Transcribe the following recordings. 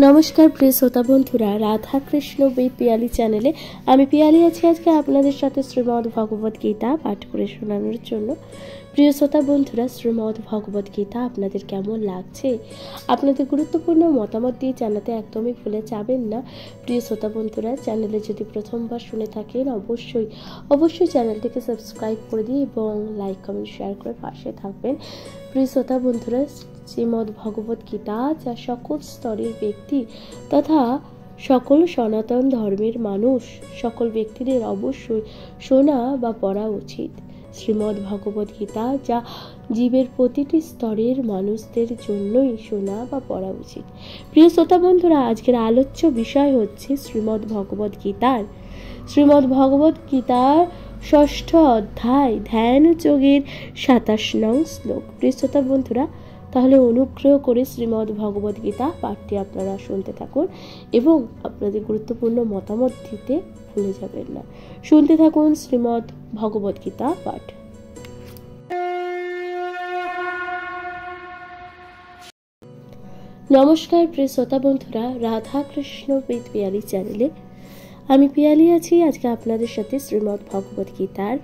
নমস্কার প্রিয় শ্রোতা বন্ধুরা, রাধা কৃষ্ণ উইথ পিয়ালি চ্যানেলে আমি পিয়ালি আছি আজকে আপনাদের সাথে শ্রীমদ্ ভগবত গীতা পাঠ করে শোনানোর জন্য। প্রিয় শ্রোতা বন্ধুরা, শ্রীমদ্ ভগবত গীতা আপনাদের কেমন লাগছে আপনাদের গুরুত্বপূর্ণ মতামত দিয়ে জানাতে একদমই ভুলে যাবেন না। প্রিয় শ্রোতা বন্ধুরা, চ্যানেলে যদি প্রথমবার শুনে থাকেন অবশ্যই চ্যানেলটিকে সাবস্ক্রাইব করে দিয়ে এবং লাইক কমেন্ট শেয়ার করে পাশে থাকবেন। প্রিয় শ্রোতা বন্ধুরা, শ্রীমদ্ ভগবত গীতা যা সকল স্তরের ব্যক্তি তথা সকল সনাতন ধর্মের মানুষ সকল ব্যক্তিদের অবশ্যই শোনা বা পড়া উচিত। শ্রীমদ্ ভগবত গীতা যা জীবের প্রতিটি স্তরের মানুষদের জন্যই শোনা বা পড়া উচিত। প্রিয় শ্রোতা বন্ধুরা, আজকের আলোচ্য বিষয় হচ্ছে শ্রীমদ্ ভগবত গীতার ৬ষ্ঠ অধ্যায় ধ্যান যোগের ২৭ নং শ্লোক। প্রিয় শ্রোতা বন্ধুরা, তাহলে অনুগ্রহ করে শ্রীমদ্ ভগবত গীতা পাঠটি আপনারা শুনতে থাকুন এবং আপনাদের গুরুত্বপূর্ণ মতামত দিতে ভুলে যাবেন না। শুনতে থাকুন শ্রীমদ্ ভগবত গীতা পাঠ। নমস্কার প্রিয় শ্রোতা বন্ধুরা, রাধা কৃষ্ণ উইথ পিয়ালি চ্যানেলে আমি পিয়ালি আছি আজকে আপনাদের সাথে শ্রীমদ্ ভগবত গীতার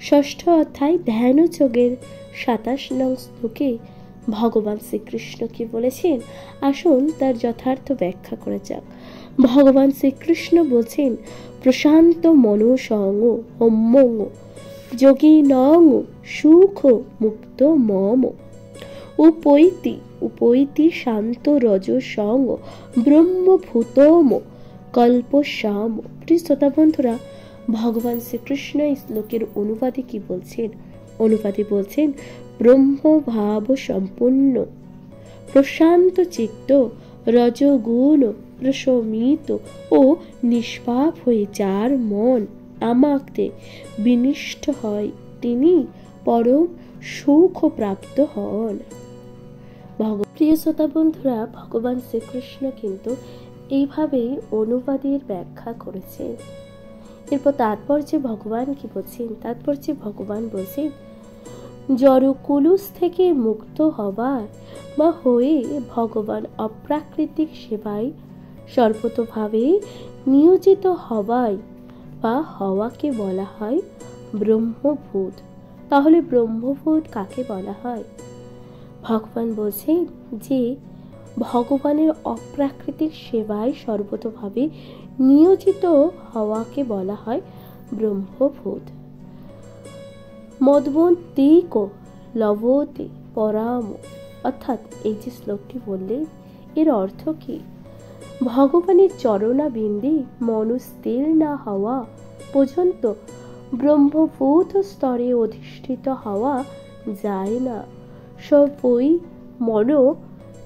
৬ষ্ঠ অধ্যায় ধ্যান যোগের ২৭ নং শ্লোকে ভগবান শ্রীকৃষ্ণ কি বলেছেন, আসুন তার যথার্থ ব্যাখ্যা করা যাক। ভগবান শ্রীকৃষ্ণ বলছেন, প্রশান্ত মনসং হোম্মং যোগিনং সুখ মুক্ত মম উপৈতি শান্ত রজসং ব্রহ্মভূতম কল্পসাম। প্রিয় শ্রোতা বন্ধুরা, ভগবান শ্রীকৃষ্ণ এই শ্লোকের অনুবাদে কি বলছেন? অনুবাদে বলছেন, ব্রহ্মভাব সম্পন্ন প্রশান্ত চিত্ত রজগুণ প্রশমিত ও নিষ্পাপ হয়ে যার মন আমাকে বিনিষ্ট হয় তিনি পরম সুখ প্রাপ্ত হন। প্রিয় শ্রোতা বন্ধুরা, ভগবান শ্রীকৃষ্ণ কিন্তু এইভাবেই অনুবাদের ব্যাখ্যা করেছেন। এরপর তাৎপর্যে ভগবান কি বলছেন? তাৎপর্যে ভগবান বলছেন, জড়কুলুস থেকে মুক্ত হবার বা হয়ে ভগবান অপ্রাকৃতিক সেবায় সর্বতোভাবে নিয়োজিত হওয়ায় বা হওয়াকে বলা হয় ব্রহ্মভূত। তাহলে ব্রহ্মভূত কাকে বলা হয়? ভগবান বলছেন যে ভগবানের অপ্রাকৃতিক সেবায় সর্বতোভাবে নিয়োজিত হওয়াকে বলা হয় ব্রহ্মভূত। মদ্বন্তিক লভতে পরাম, অর্থাৎ এই যে শ্লোকটি বললেন এর অর্থ কি? ভগবানের চরণাবিন্দে মনস্থির না হওয়া পর্যন্ত ব্রহ্মভূত স্তরে অধিষ্ঠিত হওয়া যায় না। সবই মন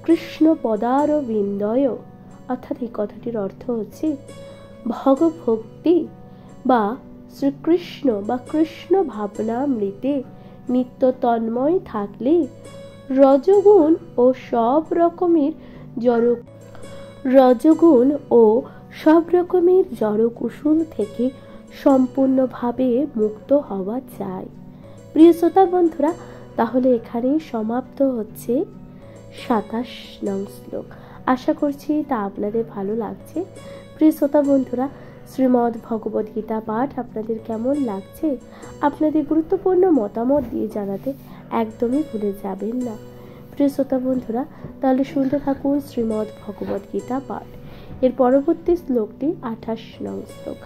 কৃষ্ণ পদারবিন্দয়, অর্থাৎ এই কথাটির অর্থ হচ্ছে ভগভক্তি বা শ্রীকৃষ্ণ বা কৃষ্ণ ভাবনামৃতে নিত্য তন্ময় থাকলে রজগুণ ও সব রকমের জড়কুশল থেকে সম্পূর্ণভাবে মুক্ত হওয়া যায়। প্রিয় শ্রোতা বন্ধুরা, তাহলে এখানেই সমাপ্ত হচ্ছে ২৭ নং শ্লোক। আশা করছি তা আপনাদের ভালো লাগছে। প্রিয় শ্রোতা বন্ধুরা, শ্রীমদ্ ভগবত গীতা পাঠ আপনাদের কেমন লাগছে আপনাদের গুরুত্বপূর্ণ মতামত দিয়ে জানাতে একদমই ভুলে যাবেন না। প্রিয় শ্রোতা বন্ধুরা, তাহলে শুনতে থাকুন শ্রীমদ্ ভগবত গীতা পাঠ। এর পরবর্তী শ্লোকটি ২৮ নং শ্লোক।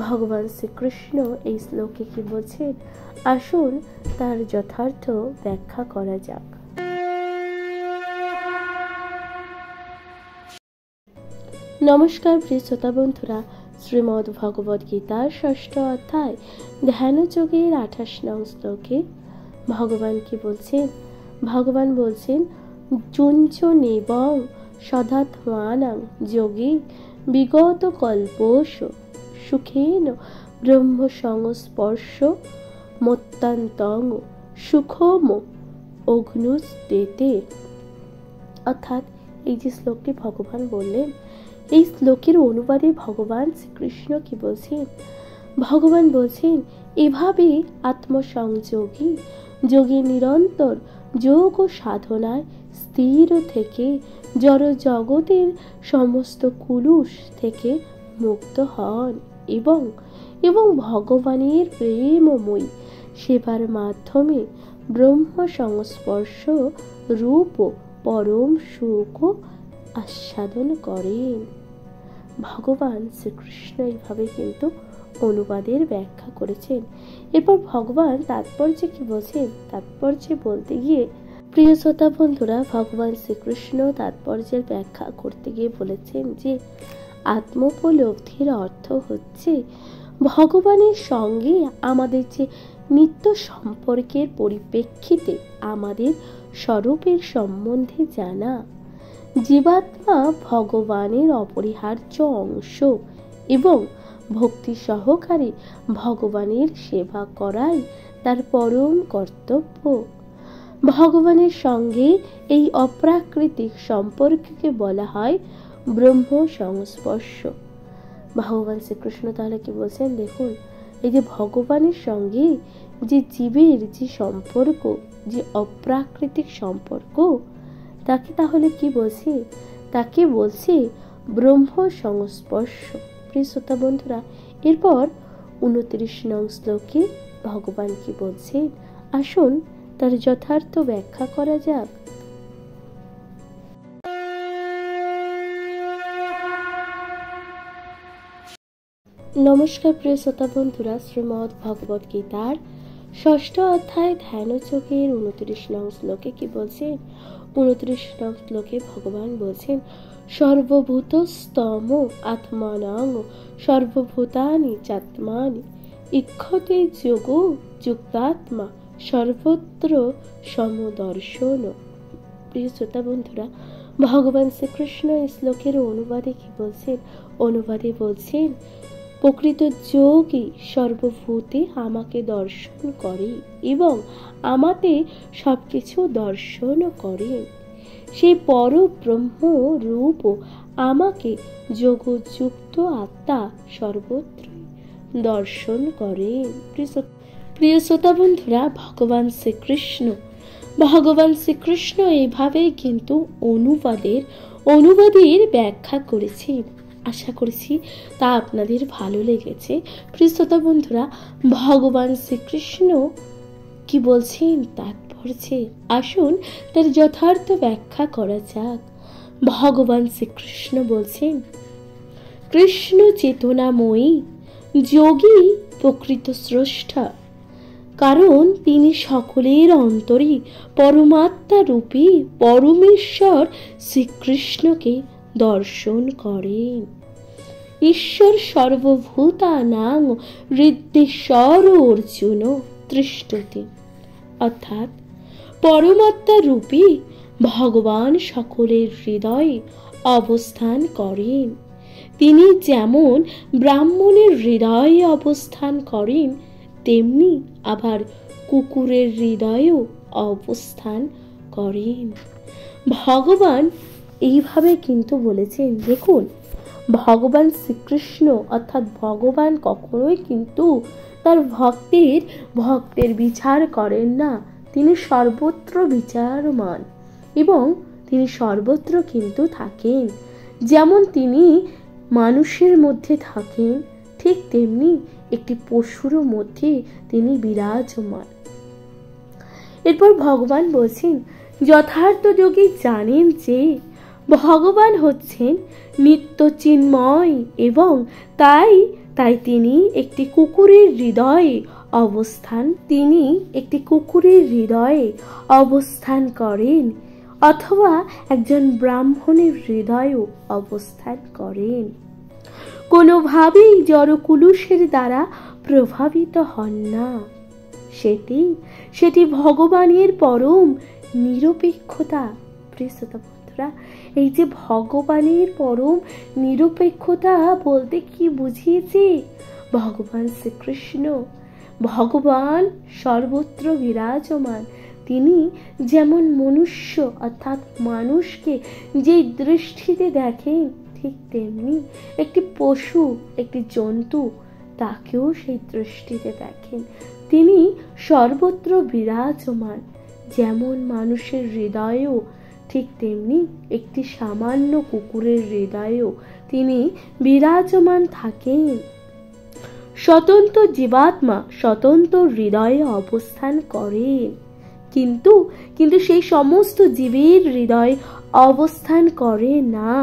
ভগবান শ্রীকৃষ্ণ এই শ্লোকে কি বলছেন, আসুন তার যথার্থ ব্যাখ্যা করা যাক। নমস্কার প্রিয় শ্রোতা বন্ধুরা, শ্রীমদ্ ভগবত গীতার ৬ষ্ঠ অধ্যায় ধ্যান যোগের ২৮ নং শ্লোকে ভগবান কি বলছেন? ভগবান বলছেন, যুঞ্চনেবং সদাত্মানাং যোগী বিগত কল্পোষ সুখেন ব্রহ্ম সংস্পর্শ মত্তান্তং সুখম অগ্নুস্তেতে। অর্থাৎ এই যে শ্লোকটি ভগবান বললেন, এই শ্লোকের অনুবাদে ভগবান শ্রীকৃষ্ণ কি বলছেন? ভগবান বলছেন, এভাবে আত্মসংযোগী যোগী নিরন্তর যোগ ও সাধনায় স্থির থেকে জড় জগতের সমস্ত কুলুষ থেকে মুক্ত হন এবং এবং ভগবানের প্রেমময়ী সেবার মাধ্যমে ব্রহ্ম সংস্পর্শ রূপ পরম সুখ আস্বাদন করেন। ভগবান শ্রীকৃষ্ণ এইভাবে কিন্তু অনুবাদের ব্যাখ্যা করেছেন। এরপর ভগবান তাৎপর্যে কি বলছেন? তাৎপর্যে বলতে গিয়ে প্রিয় শ্রোতা বন্ধুরা, ভগবান শ্রীকৃষ্ণ তাৎপর্যের ব্যাখ্যা করতে গিয়ে বলেছেন যে আত্মোপলব্ধির অর্থ হচ্ছে ভগবানের সঙ্গে আমাদের যে নিত্য সম্পর্কের পরিপ্রেক্ষিতে আমাদের স্বরূপের সম্বন্ধে জানা। জীবাত্মা ভগবানের অপরিহার্য অংশ এবং ভক্তি সহকারে ভগবানের সেবা করাই তার পরম কর্তব্য। ভগবানের সঙ্গে এই অপ্রাকৃতিক সম্পর্ককে বলা হয় ব্রহ্ম সংস্পর্শ। ভগবান শ্রীকৃষ্ণ তাহলে কি বলছেন? দেখুন, এই যে ভগবানের সঙ্গে যে জীবের যে সম্পর্ক, যে অপ্রাকৃতিক সম্পর্ক, তাকে তাহলে কি বলছে? তাকে বলছে ব্রহ্ম সংস্পর্শ। প্রিয় শ্রোতা বন্ধুরা, এরপর 29 নং শ্লোকে ভগবান কি বলছেন আসুন তার যথার্থ ব্যাখ্যা করা যাক। নমস্কার প্রিয় শ্রোতা বন্ধুরা, শ্রীমদ্ ভগবদ গীতার 6ষ্ঠ অধ্যায় ধ্যানযোগের 29 নং শ্লোকে কি বলছেন? 29 নং শ্লোকে ভগবান বলছেন সর্বভূতস্তম আত্মানাং সর্বভূতানি চাত্মানি ইক্ষতে যোগ যুক্তাত্মা সর্বত্র সমদর্শন। প্রিয় শ্রোতা বন্ধুরা, ভগবান শ্রীকৃষ্ণ এই শ্লোকের অনুবাদে কি বলছেন? অনুবাদে বলছেন প্রকৃত যোগী সর্বভূতে আমাকে দর্শন করে এবং আমাতে সবকিছু দর্শন করে। সেই পরব্রহ্ম রূপ আমাকে যোগযুক্ত আত্মা সর্বত্র দর্শন করেন। প্রিয় শ্রোতা বন্ধুরা, ভগবান শ্রীকৃষ্ণ এভাবেই কিন্তু অনুবাদের ব্যাখ্যা করেছেন। আশা করছি তা আপনাদের ভালো লেগেছে। প্রিয় শ্রোতা বন্ধুরা, ভগবান শ্রীকৃষ্ণ কি বলছেন তাৎপর্যে আসুন তার যথার্থ ব্যাখ্যা করা যাক। ভগবান শ্রীকৃষ্ণ বলছেন কৃষ্ণ চেতনাময়ী যোগী প্রকৃত স্রষ্টা, কারণ তিনি সকলের অন্তরে পরমাত্মা রূপী পরমেশ্বর শ্রীকৃষ্ণকে দর্শন করেন। ঈশ্বর সর্বভূতানাং হৃদ্যেশ্বর অর্জুন তৃষ্ঠতি, অর্থাৎ পরমাত্মা রূপী ভগবান সকলের হৃদয়ে অবস্থান করেন। তিনি যেমন ব্রাহ্মণের হৃদয়ে অবস্থান করেন, তেমনি আবার কুকুরের হৃদয়েও অবস্থান করেন। ভগবান এইভাবে কিন্তু বলেছেন। দেখুন, ভগবান শ্রীকৃষ্ণ অর্থাৎ ভগবান কখনোই কিন্তু তার ভক্তের বিচার করেন না। তিনি সর্বত্র বিচারমান এবং তিনি সর্বত্র কিন্তু থাকেন। যেমন তিনি মানুষের মধ্যে থাকেন, ঠিক তেমনি একটি পশুর মধ্যে তিনি বিরাজমান। এরপর ভগবান বলছেন যথার্থ যোগী জানেন যে ভগবান হচ্ছেন নিত্য চিন্ময় এবং তাই তিনি একটি কুকুরের হৃদয়ে অবস্থান করেন অথবা একজন ব্রাহ্মণের হৃদয়েও অবস্থান করেন। কোনোভাবেই জড়কুলুষের দ্বারা প্রভাবিত হন না। সেটি ভগবানের পরম নিরপেক্ষতা। প্রিয় শ্রোতা বন্ধুরা, এই যে ভগবানের পরম নিরপেক্ষতা বলতে কি বুঝিয়েছে ভগবান শ্রীকৃষ্ণ? ভগবান সর্বত্র বিরাজমান। তিনি যেমন মনুষ্য অর্থাৎ মানুষকে যে দৃষ্টিতে দেখেন, ঠিক তেমনি একটি পশু, একটি জন্তু তাকেও সেই দৃষ্টিতে দেখেন। তিনি সর্বত্র বিরাজমান। যেমন মানুষের হৃদয়েও ঠিক তেমনি একটি সামান্য কুকুরের হৃদয়েও তিনি বিরাজমান থাকেন। স্বতন্ত্র জীবাত্মা স্বতন্ত্র হৃদয়ে অবস্থান করেন, কিন্তু সেই সমস্ত জীবের হৃদয় অবস্থান করে না।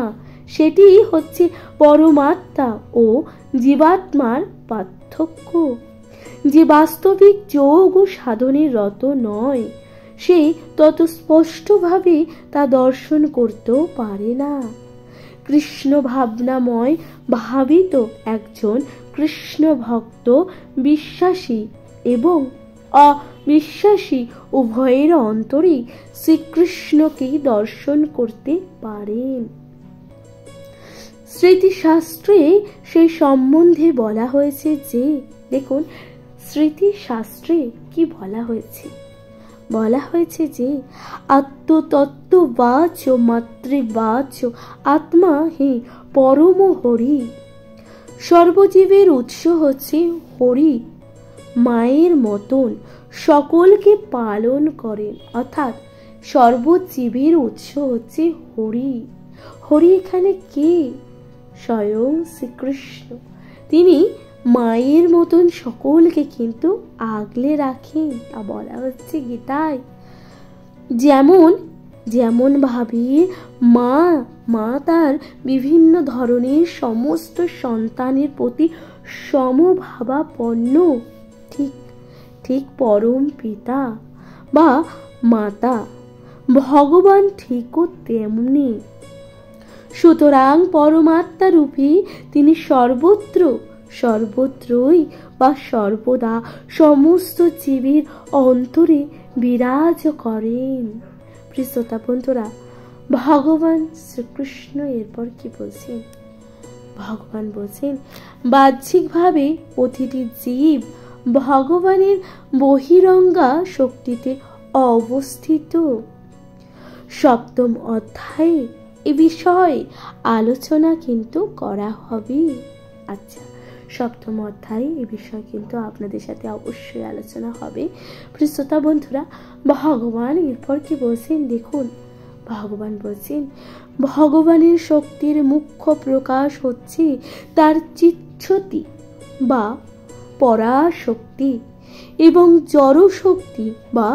সেটি হচ্ছে পরমাত্মা ও জীবাত্মার পার্থক্য। যে বাস্তবিক যোগ ও সাধনের রত নয়, সে তত স্পষ্টভাবে তা দর্শন করতেও পারে না। কৃষ্ণ ভাবনাময় ভাবিত একজন কৃষ্ণ ভক্ত বিশ্বাসী এবং অবিশ্বাসী উভয়ের অন্তরে শ্রীকৃষ্ণকে দর্শন করতে পারেন। স্মৃতিশাস্ত্রে সেই সম্বন্ধে বলা হয়েছে যে, দেখুন স্মৃতিশাস্ত্রে কি বলা হয়েছে, বলা হয়েছে যে আত্মতত্ত্ববাচ মাতৃবাচ আত্মা হে পরম হরি। সর্বজীবের উৎস হচ্ছে হরি। মায়ের মতন সকলকে পালন করেন, অর্থাৎ সর্বজীবের উৎস হচ্ছে হরি। হরি এখানে কে? স্বয়ং শ্রীকৃষ্ণ। তিনি মায়ের মতন সকলকে কিন্তু আগলে রাখেন, তা বলা হচ্ছে গীতায়। যেমন ভাবে মা তার বিভিন্ন ধরনের সমস্ত সন্তানের প্রতি সমভাবাপন্ন, ঠিক পরম পিতা বা মাতা ভগবান ঠিকও তেমনি। সুতরাং পরমাত্মা রূপী তিনি সর্বত্রই বা সর্বদা সমস্ত জীবের অন্তরে বিরাজ করেন। প্রিয় শ্রোতা বন্ধুরা, ভগবান শ্রীকৃষ্ণ এরপর কি বলছেন? ভগবান বলছেন, বাহ্যিকভাবে প্রতিটি জীব ভগবানের বহিরঙ্গা শক্তিতে অবস্থিত। সপ্তম অধ্যায়ে এ বিষয়ে আলোচনা কিন্তু করা হবে। আচ্ছা, সপ্তম অধ্যায়ে এ বিষয় কিন্তু আপনাদের সাথে অবশ্যই আলোচনা হবে। প্রিয় শ্রোতা বন্ধুরা, ভগবান এরপর কি বলছেন দেখুন। ভগবান বলছেন, ভগবানের শক্তির মুখ্য প্রকাশ হচ্ছে তার চিচ্ছতি বা পরাশক্তি এবং জড়শক্তি বা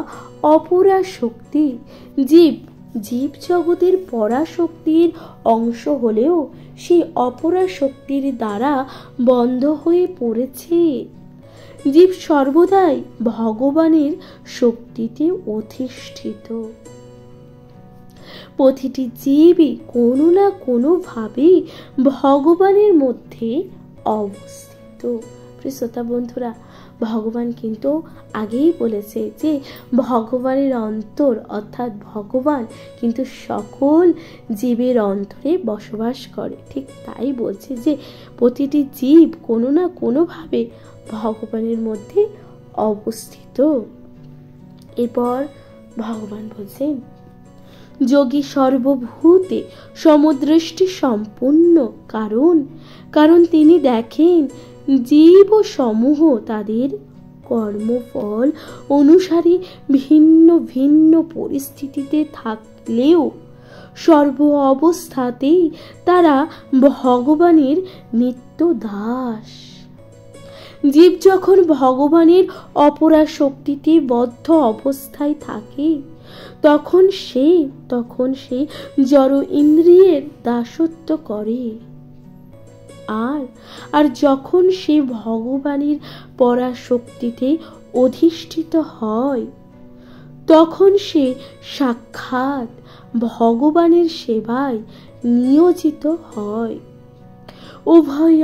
অপরাশক্তি। জীব জগতের পরাশক্তির অংশ হলেও সেই অপরাশক্তির দ্বারা বন্ধ হয়ে পড়েছে। জীব সর্বদাই ভগবানের শক্তিতে অধিষ্ঠিত। প্রতিটি জীবই কোনো না কোনো ভাবে ভগবানের মধ্যে অবস্থিত। শ্রোতা বন্ধুরা, ভগবান কিন্তু আগেই বলেছে যে ভগবানের অন্তর অর্থাৎ ভগবান কিন্তু সকল জীবের অন্তরে বসবাস করে। ঠিক তাই বলছে যে প্রতিটি জীব কোনো না কোনোভাবে ভগবানের মধ্যে অবস্থিত। এরপর ভগবান বলছেন, যোগী সর্বভূতে সমদৃষ্টি সম্পন্ন, কারণ তিনি দেখেন জীব সমূহ তাদের কর্মফল অনুসারে ভিন্ন ভিন্ন পরিস্থিতিতে থাকলেও সর্ব অবস্থাতেই তারা ভগবানের নিত্য দাস। জীব যখন ভগবানের অপরাশক্তিতে বদ্ধ অবস্থায় থাকে তখন সে জড় ইন্দ্রিয়ের দাসত্ব করে। আর যখন সে ভগবানের পরাশক্তিতে অধিষ্ঠিত হয় তখন সে সাক্ষাৎ ভগবানের সেবায় নিয়োজিত হয়। উভয়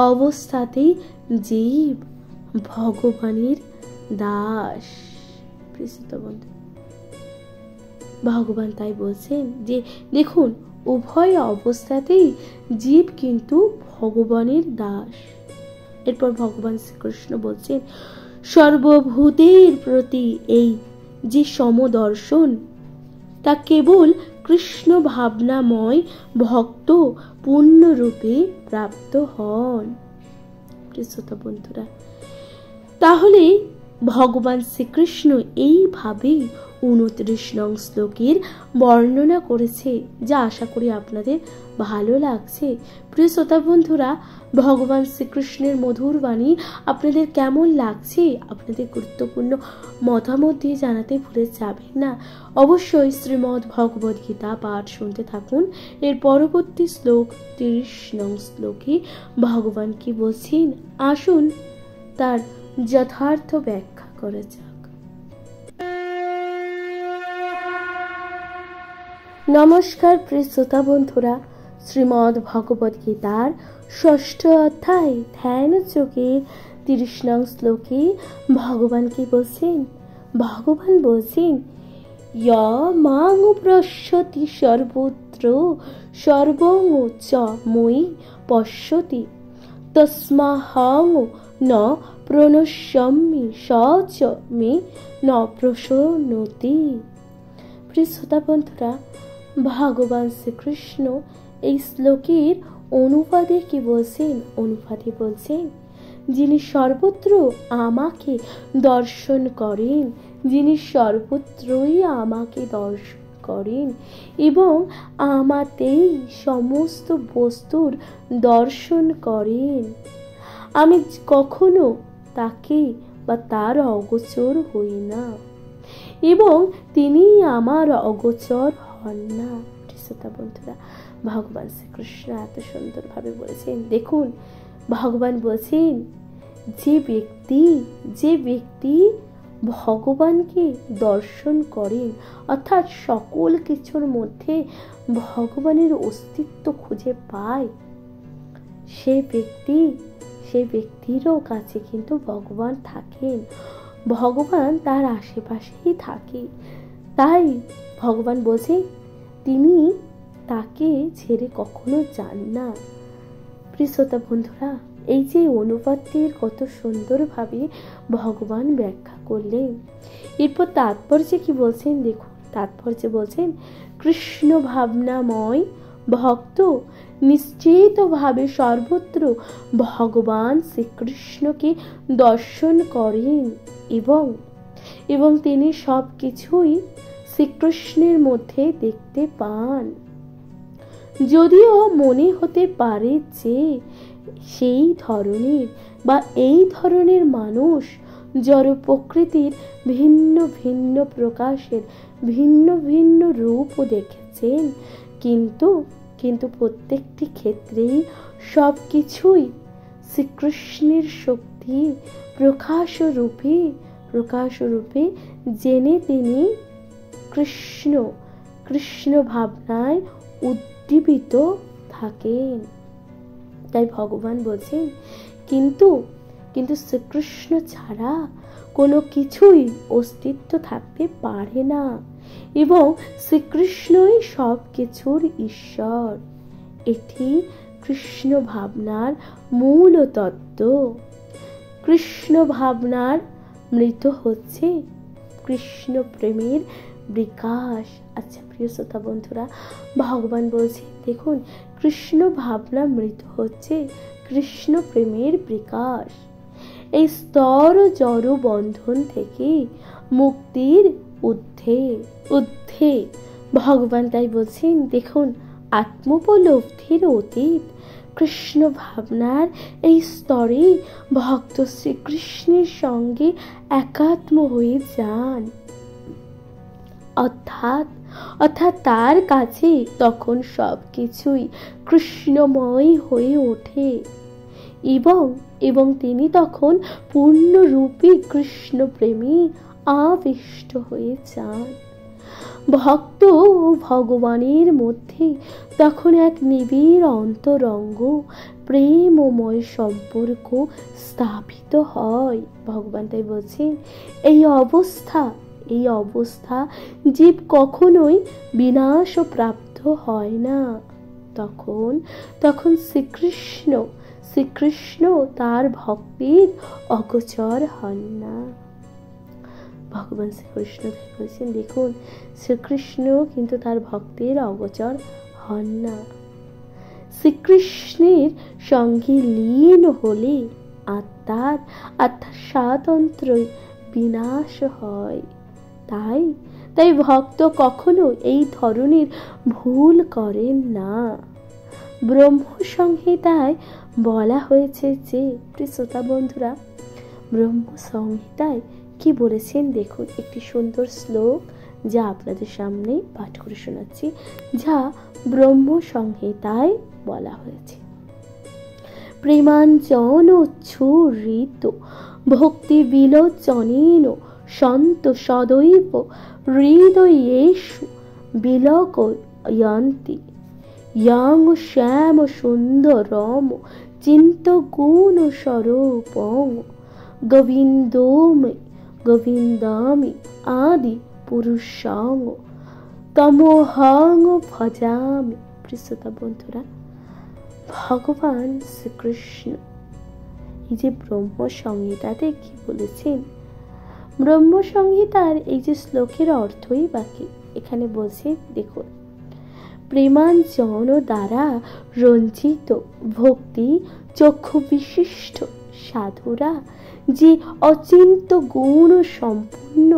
অবস্থাতেই জীব ভগবানের দাস। ভগবান তাই বলছেন যে দেখুন, উভয় অবস্থাতেই জীব কিন্তু ভগবানের দাস। এরপর ভগবান শ্রীকৃষ্ণ বলছেন, সর্বভূতের প্রতি এই যে সমদর্শন তা কেবল কৃষ্ণ ভাবনাময় ভক্ত পূর্ণরূপে প্রাপ্ত হন। শ্রোতা বন্ধুরা, তাহলে ভগবান শ্রীকৃষ্ণ এইভাবে 29 নং শ্লোকের বর্ণনা করেছে, যা আশা করি আপনাদের ভালো লাগছে। প্রিয় শ্রোতা বন্ধুরা, ভগবান শ্রীকৃষ্ণের মধুর বাণী আপনাদের কেমন লাগছে আপনাদের গুরুত্বপূর্ণ মতামত দিয়ে জানাতে ভুলে যাবেন না। অবশ্যই শ্রীমদ্ ভগবদ গীতা পাঠ শুনতে থাকুন। এর পরবর্তী শ্লোক 30 নং শ্লোকে ভগবান কি বলছেন, আসুন তার যথার্থ ব্যাখ্যা করা যাক। নমস্কার প্রিয় শ্রোতা বন্ধুরা, শ্রীমদ্ ভগবদ গীতার 6ষ্ঠ অধ্যায় ধ্যান যোগের 30 নং শ্লোকে ভগবান কি বলছেন? ভগবান বলছেন, মাং পশ্যতি সর্বত্র সর্বং চ ময়ি পশ্যতি তস্মাহং ন প্রণশ্যামি স চ মে ন প্রশোনতি। প্রিয় শ্রোতা বন্ধুরা, ভগবান শ্রীকৃষ্ণ এই শ্লোকের অনুবাদে কি বলছেন? অনুবাদে বলছেন, যিনি সর্বত্র আমাকে দর্শন করেন, যিনি সর্বত্রই আমাকে দর্শন করেন এবং আমাতেই সমস্ত বস্তুর দর্শন করেন, আমি কখনো তাকে বা তার অগোচর হই না এবং তিনি আমার অগোচর হন না। শ্রোতা বন্ধুরা, ভগবান শ্রীকৃষ্ণ এত সুন্দরভাবে বলেছেন। দেখুন, ভগবান বলছেন, যে ব্যক্তি ভগবানকে দর্শন করেন, অর্থাৎ সকল কিছুর মধ্যে ভগবানের অস্তিত্ব খুঁজে পায়, সে ব্যক্তিরও কাছে কিন্তু ভগবান থাকেন, ভগবান তার আশেপাশেই থাকে। তাই ভগবান বলছেন, তিনি তাকে ছেড়ে কখনো যান না। প্রিয় শ্রোতা বন্ধুরা, এই যে অনুবাদটির কত সুন্দরভাবে ভগবান ব্যাখ্যা করলেন। এরপর তাৎপর্যে কি বলছেন দেখুন, তাৎপর্যে বলছেন, কৃষ্ণ ভাবনাময় ভক্ত নিশ্চিতভাবে সর্বত্র ভগবান শ্রীকৃষ্ণকে দর্শন করেন এবং তিনি সব কিছুই শ্রীকৃষ্ণের মধ্যে দেখতে পান। যদিও মনে হতে পারে যে এই ধরনের মানুষ জড় প্রকৃতির ভিন্ন ভিন্ন প্রকাশের ভিন্ন ভিন্ন রূপও দেখেছেন, কিন্তু প্রত্যেকটি ক্ষেত্রেই সব কিছুই শ্রীকৃষ্ণের শক্তি প্রকাশ রূপে জেনে তিনি কৃষ্ণ ভাবনায় উদ্দীপিত থাকেন। তাই ভগবান বলছেন, কিন্তু শ্রীকৃষ্ণ ছাড়া কোনো কিছুই অস্তিত্ব থাকতে পারে না এবং শ্রীকৃষ্ণই সব কিছুর ঈশ্বর। এটি কৃষ্ণ ভাবনার মূল তত্ত্ব। কৃষ্ণ ভাবনার মৃত হচ্ছে কৃষ্ণ প্রেমের বিকাশ। আচ্ছা প্রিয় শ্রোতা বন্ধুরা, ভগবান বলছে, দেখুন, কৃষ্ণ ভাবনা মৃত হচ্ছে কৃষ্ণ প্রেমের বিকাশ। এই স্তর জড় বন্ধন থেকে মুক্তির ঊর্ধ্বে ভগবান তাই বলছেন, দেখুন, আত্মোপলব্ধির অতীত কৃষ্ণ ভাবনার এই স্তরে ভক্ত শ্রীকৃষ্ণের সঙ্গে একাত্ম হয়ে যান, অর্থাৎ তার কাছে তখন সবকিছুই কৃষ্ণময় হয়ে ওঠে এবং তিনি তখন পূর্ণরূপী কৃষ্ণ প্রেমী আবিষ্ট হয়ে যান। ভক্ত ও ভগবানের মধ্যে তখন এক নিবিড় অন্তরঙ্গ প্রেমময় সম্পর্ক স্থাপিত হয়। ভগবান তাই বলছেন, এই অবস্থা জীব কখনোই বিনাশ প্রাপ্ত হয় না। তখন শ্রীকৃষ্ণ তার ভক্তির অগোচর হন না। ভগবান শ্রীকৃষ্ণ বলছেন, দেখুন শ্রীকৃষ্ণ কিন্তু তার ভক্তের অগোচর হন না। শ্রীকৃষ্ণের সঙ্গে লীন হলে আত্মার স্বাতন্ত্র্য বিনাশ হয়। তাই ভক্ত কখনো এই ধরনের ভুল করেন না। ব্রহ্ম সংহিতায় বলা হয়েছে যে, শ্রোতা বন্ধুরা, ব্রহ্ম সংহিতায় কি বলেছেন দেখুন, একটি সুন্দর শ্লোক যা আপনাদের সামনে পাঠ করে শোনাচ্ছি, যা ব্রহ্ম সংহিতায় বলা হয়েছে। প্রেমাঞ্জন ছুরিত ভক্তি বিলোচনেন সন্ত সদৈব হৃদয়েষু বিলোকয়ন্তি ইয়ং শ্যাম সুন্দরম চিন্ত গুণ স্বরূপং গোবিন্দামি আদি পুরুষং তমোহং ভজামি। শ্রোতা বন্ধুরা, ভগবান শ্রীকৃষ্ণ এই যে ব্রহ্ম সংহিতাতে কি বলেছেন, ব্রহ্ম সংহিতার এই যে শ্লোকের অর্থই বাকি এখানে বলছে, দেখুন, প্রেমাঞ্জন দ্বারা রঞ্জিত ভক্তি চক্ষু বিশিষ্ট সাধুরা যে অচিন্ত গুণ সম্পূর্ণ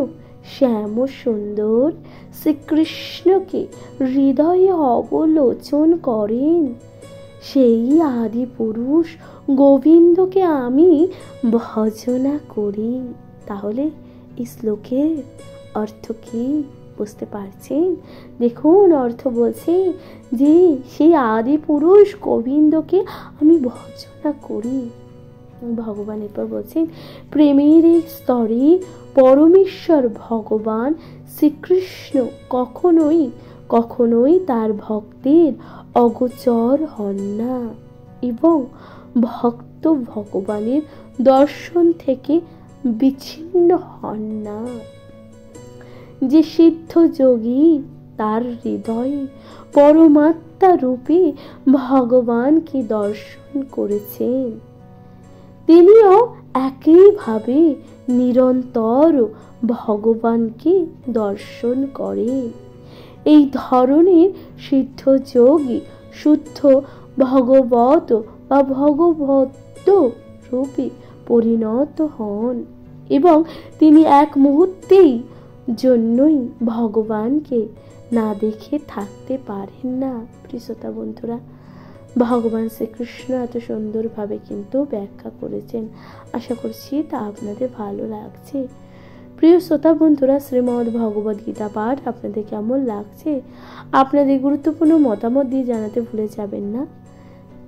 শ্যাম সুন্দর শ্রীকৃষ্ণকে হৃদয়ে অবলোচন করেন, সেই আদি পুরুষ গোবিন্দকে আমি ভজনা করি। তাহলে এই শ্লোকের অর্থ কি বুঝতে পারছেন? দেখুন, অর্থ বলছে যে সেই আদি পুরুষ গোবিন্দকে আমি ভজনা করি। ভগবান এরপর বলছেন, প্রেমের এই স্তরে পরমেশ্বর ভগবান শ্রীকৃষ্ণ কখনোই তার ভক্তের অগোচর হন না এবং ভক্ত ভগবানের দর্শন থেকে বিচ্ছিন্ন হন না। যে সিদ্ধ যোগী তার হৃদয়ে পরমাত্মা রূপে ভগবানকে দর্শন করেছেন, তিনিও একইভাবে নিরন্তর ভগবানকে দর্শন করেন। এই ধরনের সিদ্ধ যোগী শুদ্ধ ভগবত বা ভগবত রূপে পরিণত হন এবং তিনি এক মুহূর্তেই জন্যই ভগবানকে না দেখে থাকতে পারেন না। প্রিয়তা বন্ধুরা, ভগবান শ্রীকৃষ্ণ এত সুন্দরভাবে কিন্তু ব্যাখ্যা করেছেন। আশা করছি তা আপনাদের ভালো লাগছে। প্রিয় শ্রোতা বন্ধুরা, শ্রীমদ্ ভগবদ গীতা পাঠ আপনাদের কেমন লাগছে আপনাদের গুরুত্বপূর্ণ মতামত দিয়ে জানাতে ভুলে যাবেন না।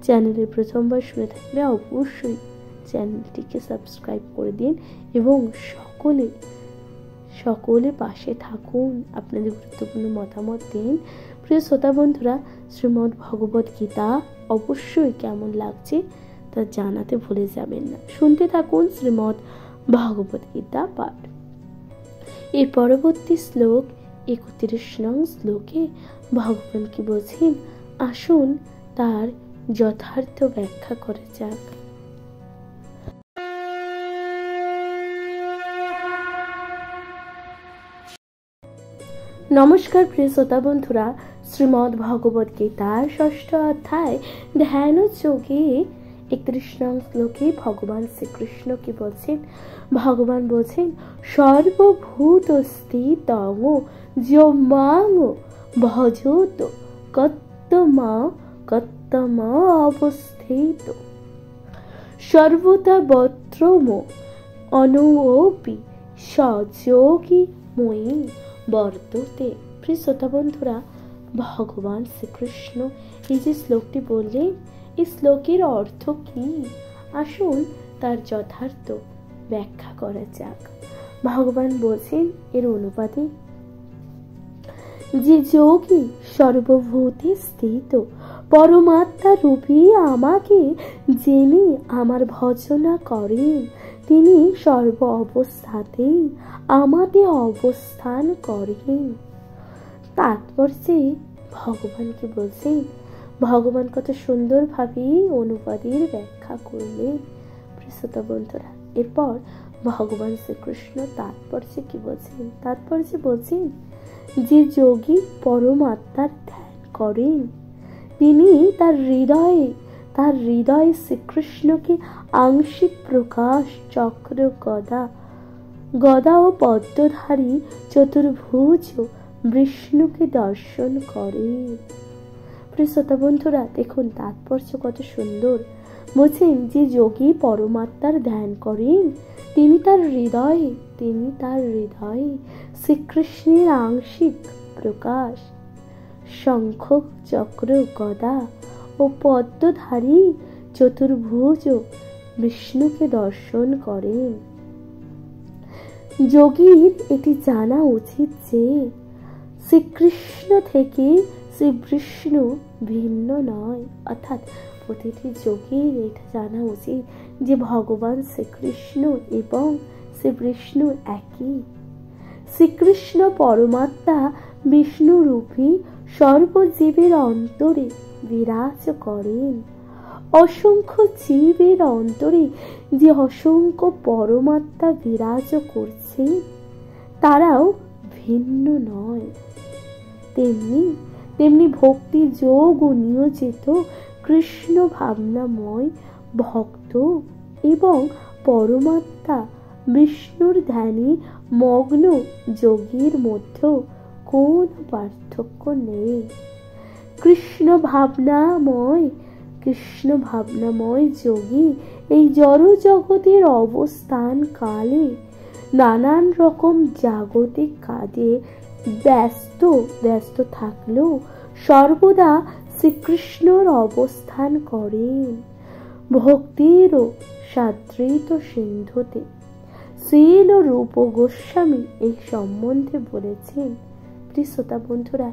চ্যানেলে প্রথমবার শুনে থাকলে অবশ্যই চ্যানেলটিকে সাবস্ক্রাইব করে দিন এবং সকলে পাশে থাকুন, আপনাদের গুরুত্বপূর্ণ মতামত দিন। প্রিয় শ্রোতা বন্ধুরা, শ্রীমদ্ ভগবদ গীতা অবশ্যই কেমন লাগছে তা জানাতে ভুলে যাবেন না। শুনতে থাকুন শ্রীমদ্ ভগবদ গীতা পাঠ। এর পরবর্তী শ্লোক 31 নং শ্লোকে ভগবান কি বলছেন, আসুন তার যথার্থ ব্যাখ্যা করা যাক। নমস্কার প্রিয় শ্রোতা বন্ধুরা, শ্রীমদ্ ভগবদ গীতার 6ষ্ঠ অধ্যায় ধ্যান যোগে 31 নং শ্লোকে ভগবান শ্রীকৃষ্ণ কি বলছেন, ভগবান বলছেন, সর্বভূত স্থিতং যো মাং ভজত কত্তমা অবস্থিত সর্বদা বত্রম অনুপি সযোগী মই বর্ততে। প্রিয় শ্রোতা বন্ধুরা, ভগবান শ্রীকৃষ্ণ এই যে শ্লোকটি বললেন, এই শ্লোকের অর্থ কি, আসুন তার যথার্থ ব্যাখ্যা করা যাক। ভগবান বলছেন এর অনুবাদে, যে যোগী সর্বভূতে স্থিত পরমাত্মা রূপে আমাকে জেনে আমার ভজনা করেন, তিনি সর্ব অবস্থাতেই আমাতে অবস্থান করেন। তাৎপর্যে ভগবান কি বলছেন, ভগবান কত সুন্দরভাবে অনুবাদের ব্যাখ্যা করলেন। প্রিয় বন্ধুরা, এরপর ভগবান শ্রীকৃষ্ণ তাৎপর্যে কি বলছেন? তাৎপর্যে বলছেন যে যোগী পরমাত্মার ধ্যান করেন, তিনি তার হৃদয়ে শ্রীকৃষ্ণকে আংশিক প্রকাশ চক্র গদা ও পদ্মধারী চতুর্ভুজ বিষ্ণুকে দর্শন করেন। প্রিয় শ্রোতা বন্ধুরা, দেখুন তাৎপর্য কত সুন্দর। বলছেন যে যোগী পরমাত্মার ধ্যান করেন, তিনি তার হৃদয়ে শ্রীকৃষ্ণের আংশিক প্রকাশ শঙ্খ চক্র গদা ও পদ্মধারী চতুর্ভুজ বিষ্ণুকে দর্শন করেন। যোগীর এটি জানা উচিত যে শ্রীকৃষ্ণ থেকে শ্রী বিষ্ণু ভিন্ন নয়। অর্থাৎ প্রতিটি যোগীর এটা জানা উচিত যে ভগবান শ্রীকৃষ্ণ এবং শ্রী বিষ্ণু একই। শ্রীকৃষ্ণ পরমাত্মা বিষ্ণু রূপী সর্বজীবের অন্তরে বিরাজ করেন। অসংখ্য জীবের অন্তরে যে অসংখ্য পরমাত্মা বিরাজ করছে, তারাও ভিন্ন নয়। তেমনি ভক্তি যোগ ও নিয়োজিত কৃষ্ণ ভাবনাময় ভক্ত এবং পরমাত্মা বিষ্ণুর ধ্যানে মগ্ন যোগীর মধ্যে কোন পার্থক্য নেই। কৃষ্ণ ভাবনাময় যোগী এই জড় জগতের অবস্থান কালে নানান রকম জাগতিক কাজে ব্যস্ত থাকলেও সর্বদা শ্রীকৃষ্ণর অবস্থান করেন। ভক্তির সাদৃত সিন্ধুতে শ্রীল রূপ গোস্বামী এই সম্বন্ধে বলেছেন। প্রিয় শ্রোতা বন্ধুরা,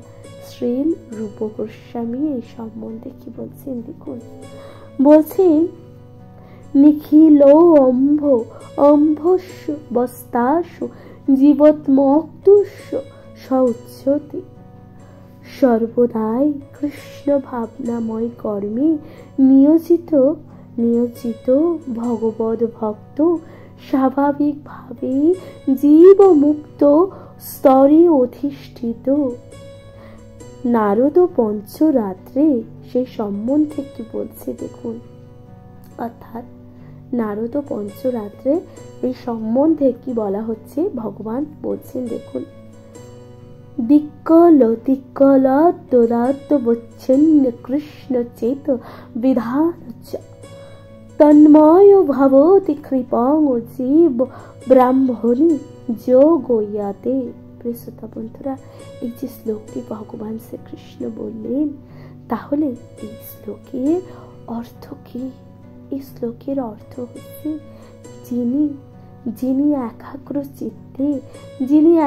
শ্রীল রূপ গোস্বামী এই সম্বন্ধে কি বলছেন দেখুন। বলছেন নিখিল অম্ভস্য বস্তাসু জীবৎমক্তুষ্য সৌচ্যতে। সর্বদাই কৃষ্ণ ভাবনাময় কর্মে নিয়োজিত ভগবদ ভক্ত স্বাভাবিকভাবে জীব মুক্ত স্তরে অধিষ্ঠিত। নারদ পঞ্চরাত্রে সেই সম্বন্ধে কি বলছে দেখুন। অর্থাৎ নারদ পঞ্চরাত্রে এই সম্বন্ধে কি বলা হচ্ছে, ভগবান বলছেন দেখুন। দিক্কলবচ্ছন্ন কৃষ্ণ চেত বিধান তন্ময় ভবতি কৃপং জীব ব্রাহ্মণী যোগয়াতে। প্রিয় শ্রোতা বন্ধুরা, এই যে শ্লোকটি ভগবান শ্রীকৃষ্ণ বললেন, তাহলে এই শ্লোকের অর্থ কি? এই শ্লোকের অর্থ হচ্ছে যিনি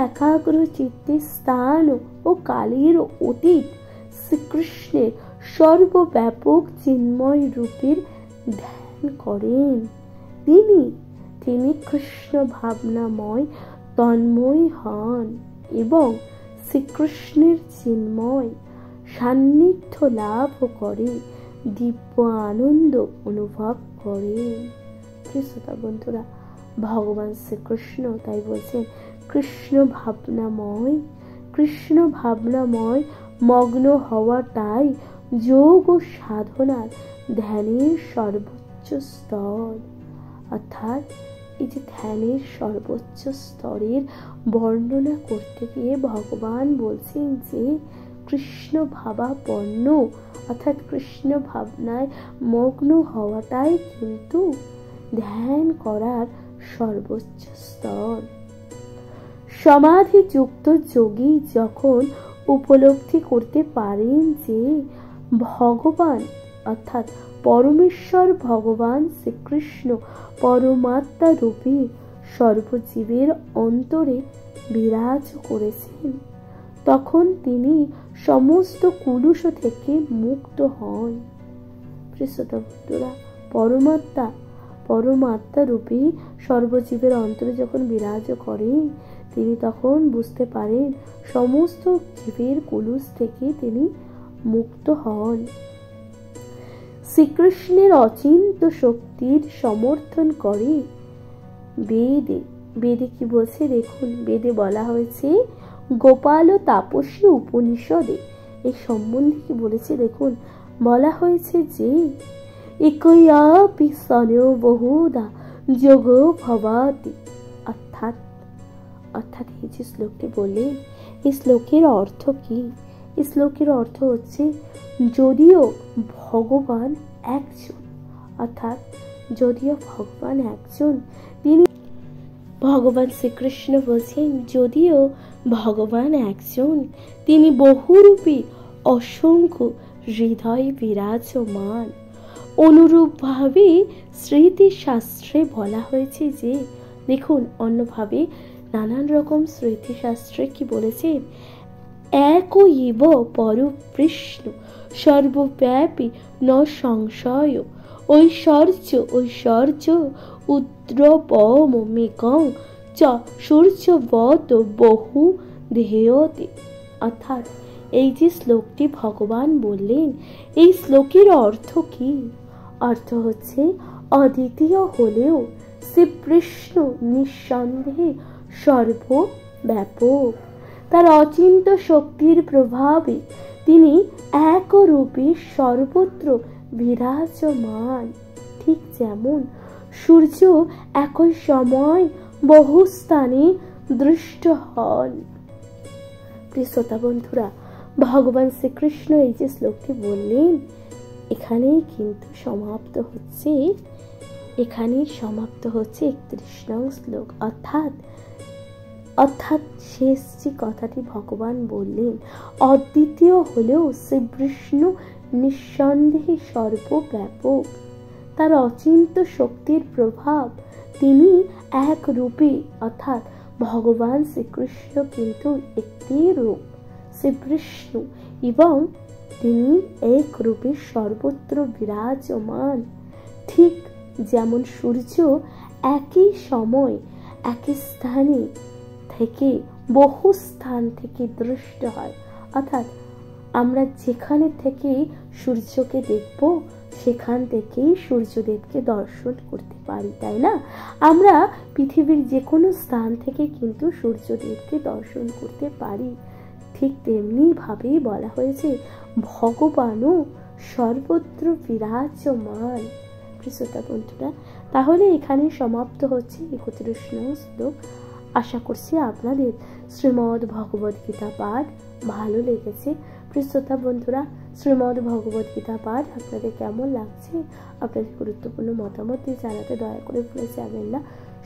একাগ্র চিত্তে স্থান ও কালের অতীত শ্রীকৃষ্ণের সর্বব্যাপক চিন্ময় রূপের ধ্যান করেন, তিনি কৃষ্ণ ভাবনাময় তন্ময় হন এবং শ্রীকৃষ্ণের চিন্ময় সান্নিধ্য লাভ করে দিব্য আনন্দ অনুভব করেন। শ্রোতা বন্ধুরা, ভগবান শ্রীকৃষ্ণ তাই বলছেন কৃষ্ণ ভাবনাময় মগ্ন হওয়াটাই যোগ ও সাধনার ধ্যানের সর্বোচ্চ স্তর। অর্থাৎ এই যে ধ্যানের সর্বোচ্চ স্তরের বর্ণনা করতে গিয়ে ভগবান বলছেন যে কৃষ্ণ ভাবাপন্ন অর্থাৎ কৃষ্ণ ভাবনায় মগ্ন হওয়াটাই কিন্তু ধ্যান করার সর্বোচ্চ স্তর। সমাধিযুক্ত যোগী যখন উপলব্ধি করতে পারেন যে ভগবান অর্থাৎ পরমেশ্বর ভগবান শ্রীকৃষ্ণ পরমাত্মা রূপে সর্বজীবের অন্তরে বিরাজ করেছেন, তখন তিনি সমস্ত কুলুষ থেকে মুক্ত হন। পরমাত্মা রূপে সর্বজীবের অন্তরে যখন বিরাজ করেন, তিনি তখন বুঝতে পারেন সমস্ত জীবের কুলুষ থেকে তিনি মুক্ত হন। শ্রীকৃষ্ণের অচিন্ত শক্তির সমর্থন করে বেদে বেদে কি বলছে দেখুন, বেদে বলা হয়েছে গোপাল ও তাপসী উপনিষদে এই সম্বন্ধে কি বলেছে দেখুন, বলা হয়েছে যে একয়াপি সনও বহুধা যোগ ভবাতি। অর্থাৎ অর্থাৎ এই যে শ্লোকটি বললেন, এই শ্লোকের অর্থ কি? এই শ্লোকের অর্থ হচ্ছে যদিও ভগবান একজন, অর্থাৎ যদিও ভগবান একজন, তিনি ভগবান শ্রীকৃষ্ণ বলছেন যদিও ভগবান একজন, তিনি বহুরূপী অসংখ্য হৃদয়ে বিরাজমান। অনুরূপভাবে স্মৃতিশাস্ত্রে বলা হয়েছে যে দেখুন, অন্যভাবে নানান রকম স্মৃতিশাস্ত্রে কি বলেছেন, একইব পরকৃষ্ণ সর্বব্যাপী ন সংশয় ঐশ্বর্য ঐশ্বর্য উদ্রপমেকং চ সূর্যবৎ বহু দেহতে। অর্থাৎ এই যে শ্লোকটি ভগবান বললেন, এই শ্লোকের অর্থ কি? অর্থ হচ্ছে অদ্বিতীয় হলেও শ্রীকৃষ্ণ নিঃসন্দেহে সর্বব্যাপক। তার অচিন্ত শক্তির প্রভাবে তিনি একরূপে সর্বত্র বিরাজমান। ঠিক যেমন সূর্য একই সময় বহু স্থানে দৃষ্ট হন। প্রিয় শ্রোতা বন্ধুরা, ভগবান শ্রীকৃষ্ণ এই যে শ্লোকটি বললেন, এখানেই কিন্তু সমাপ্ত হচ্ছে 31 নং শ্লোক। অর্থাৎ শেষ যে কথাটি ভগবান বললেন, অদ্বিতীয় হলেও শ্রীকৃষ্ণ নিঃসন্দেহে সর্বব্যাপক। তার অচিন্ত শক্তির প্রভাব, তিনি এক রূপে, অর্থাৎ ভগবান শ্রীকৃষ্ণ কিন্তু একটি রূপ শ্রীকৃষ্ণ, এবং তিনি এক রূপে সর্বত্র বিরাজমান। ঠিক যেমন সূর্য একই সময় একই স্থানে থেকে বহু স্থান থেকে দৃষ্ট হয়, অর্থাৎ আমরা যেখানে থেকে সূর্যকে দেখব সেখান থেকেই সূর্যদেবকে দর্শন করতে পারি, তাই না? আমরা পৃথিবীর যে কোনো স্থান থেকে কিন্তু সূর্যদেবকে দর্শন করতে পারি। ঠিক তেমনি ভাবেই বলা হয়েছে ভগবানও সর্বত্র বিরাজমান। শ্রোতা বন্ধুরা, তাহলে এখানে সমাপ্ত হচ্ছে 31 নং শ্লোক। আশা করছি আপনাদের শ্রীমদ্ ভগবদ গীতা পাঠ ভালো লেগেছে। শ্রোতা বন্ধুরা, শ্রীমদ্ ভগবদ গীতা পাঠ আপনাদের কেমন লাগছে, আপনাদের গুরুত্বপূর্ণ মতামত দিয়ে জানাতে দয়া করে ভুলে যাবেন না।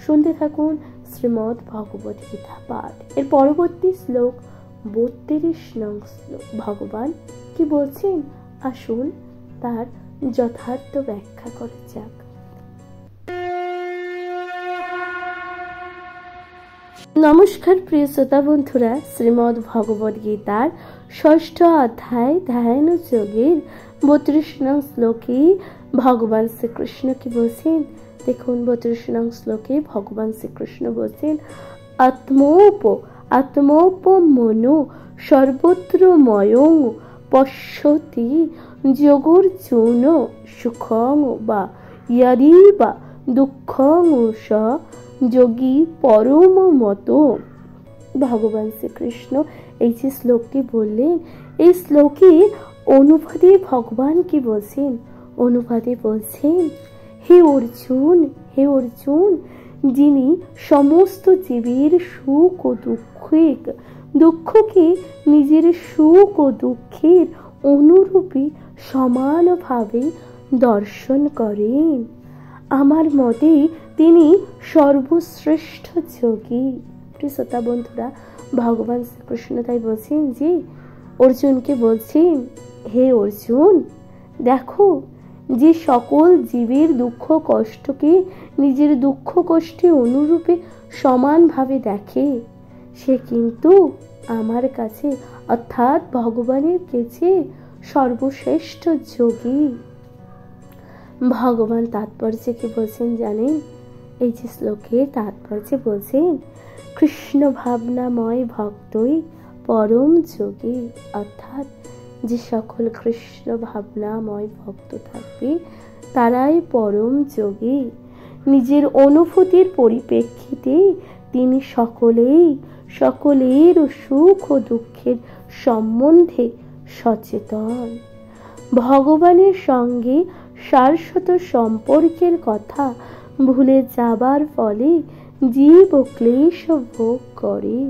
শুনতে থাকুন শ্রীমদ্ ভগবদ গীতা পাঠ। এর পরবর্তী শ্লোক 32 নং শ্লোক। ভগবান কি বলছেন, আসুন তার যথার্থ ব্যাখ্যা করা যাক। নমস্কার প্রিয় শ্রোতা বন্ধুরা, শ্রীমদ্ ভগবদ গীতার 6ষ্ঠ অধ্যায় ধ্যান যোগের 32 নং শ্লোকে ভগবান শ্রীকৃষ্ণ কি বলছেন দেখুন। 32 নং শ্লোকে ভগবান শ্রীকৃষ্ণ বলছেন আত্মোপমনো সর্বত্রময়ং পশ্যতি যোগর্জুন সুখং বা ইয়ারি বা দুঃখং স যোগী পরম মত। ভগবান শ্রীকৃষ্ণ এই যে শ্লোকটি বললেন, এই শ্লোকে অনুবাদে ভগবান কি বলছেন? অনুবাদে বলছেন, হে অর্জুন, যিনি সমস্ত জীবের সুখ ও দুঃখকে নিজের সুখ ও দুঃখের অনুরূপী সমানভাবে দর্শন করেন, আমার মতে তিনি সর্বশ্রেষ্ঠ যোগী। শ্রোতা বন্ধুরা, ভগবান শ্রীকৃষ্ণ তাই বলছেন যে অর্জুনকে বলছেন, হে অর্জুন, দেখো, যে সকল জীবের দুঃখ কষ্টকে নিজের দুঃখ কষ্টে অনুরূপে সমানভাবে দেখে, সে কিন্তু আমার কাছে, অর্থাৎ ভগবানের কাছে সর্বশ্রেষ্ঠ যোগী। ভগবান তাৎপর্যে কি বলছেন জানেন? এই যে শ্লোকে তাৎপর্যে বলছেন, কৃষ্ণ ভাবনাময় ভক্তই পরম যোগী। অর্থাৎ যে সকল কৃষ্ণ ভাবনাময় ভক্ত থাকবে তারাই পরম যোগী। নিজের অনুভূতির পরিপ্রেক্ষিতে তিনি সকলের সুখ ও দুঃখের সম্বন্ধে সচেতন। ভগবানের সঙ্গে শাশ্বত সম্পর্কের কথা ভুলে যাবার ফলে জীব ক্লেশ ভোগ করে।